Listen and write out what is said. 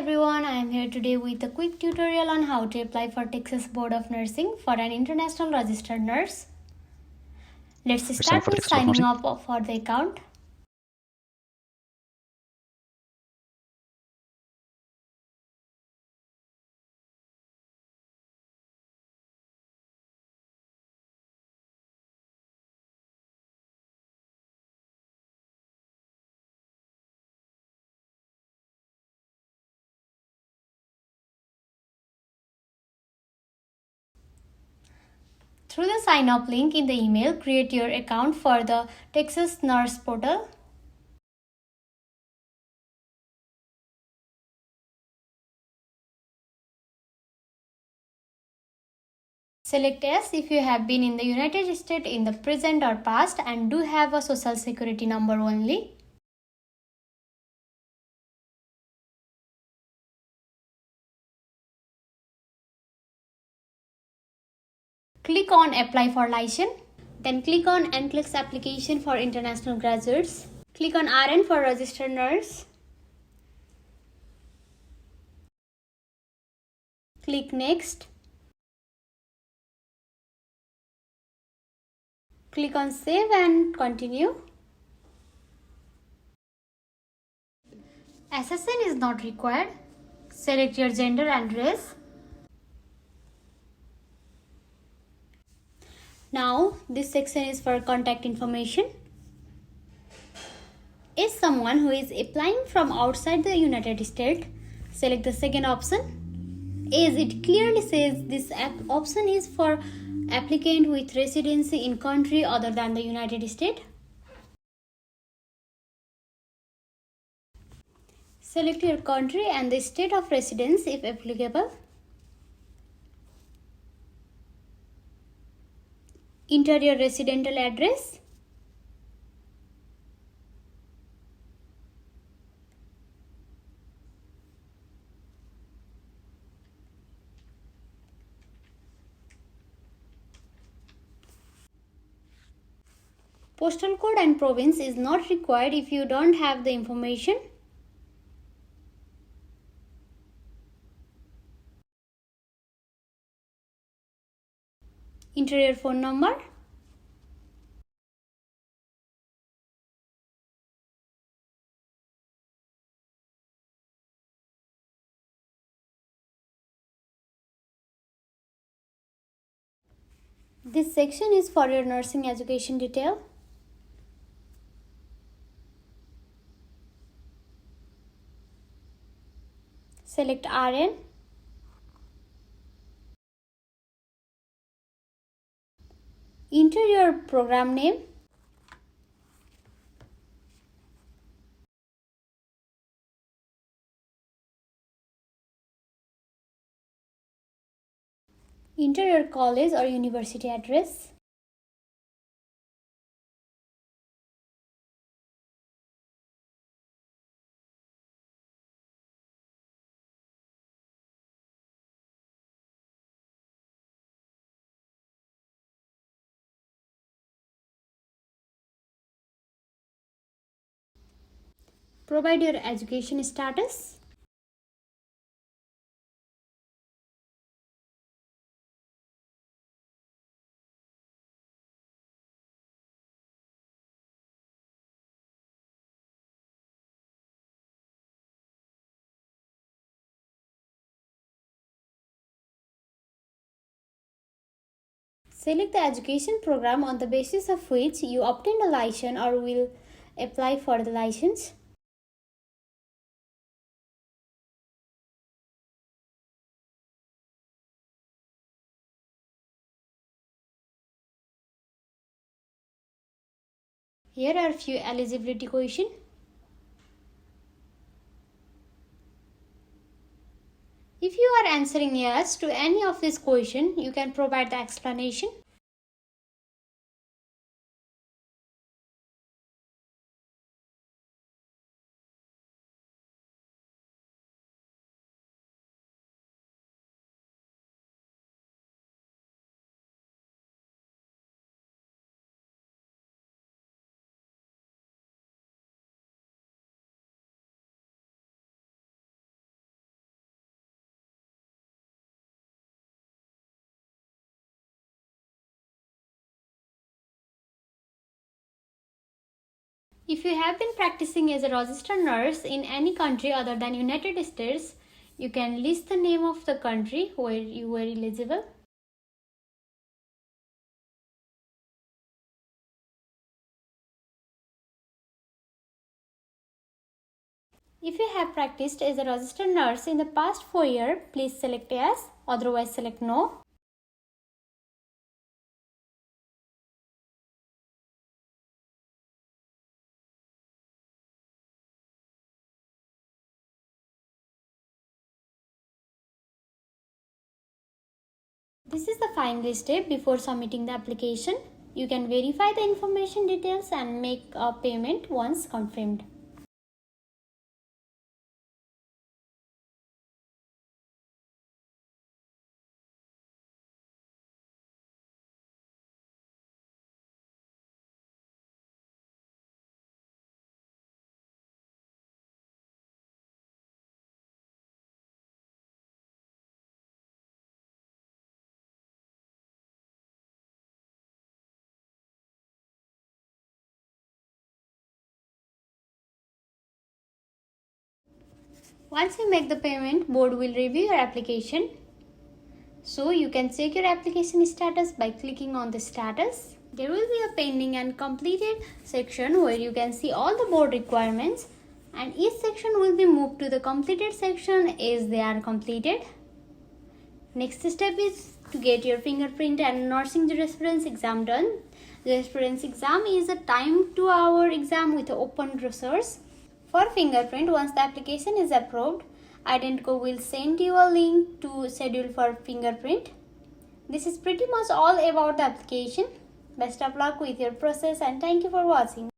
everyone, I am here today with a quick tutorial on how to apply for Texas Board of Nursing for an international registered nurse. Let's start with signing up for the account. Through the sign up link in the email, create your account for the Texas Nurse portal. Select yes if you have been in the United States in the present or past and do have a social security number only. Click on Apply for License. Then click on NCLEX application for international graduates. Click on RN for registered nurse. Click Next. Click on Save and Continue. SSN is not required. Select your gender and race. Now, this section is for contact information. Is someone who is applying from outside the United States, select the second option. As it clearly says, this option is for applicant with residency in country other than the United States. Select your country and the state of residence if applicable. Enter your residential address. Postal code and province is not required if you don't have the information. Enter your phone number. This section is for your nursing education detail. Select RN. Enter your program name. Enter your college or university address. Provide your education status. Select the education program on the basis of which you obtained a license or will apply for the license. Here are a few eligibility questions. If you are answering yes to any of these questions, you can provide the explanation. If you have been practicing as a registered nurse in any country other than United States, you can list the name of the country where you were eligible. If you have practiced as a registered nurse in the past 4 years, please select yes, otherwise select no. This is the final step before submitting the application. You can verify the information details and make a payment once confirmed. Once you make the payment, board will review your application. So you can check your application status by clicking on the status. There will be a pending and completed section where you can see all the board requirements, and each section will be moved to the completed section as they are completed. Next step is to get your fingerprint and nursing jurisprudence exam done. Jurisprudence exam is a timed 2-hour exam with open resource. For fingerprint, once the application is approved, Identico will send you a link to schedule for fingerprint. This is pretty much all about the application. Best of luck with your process and thank you for watching.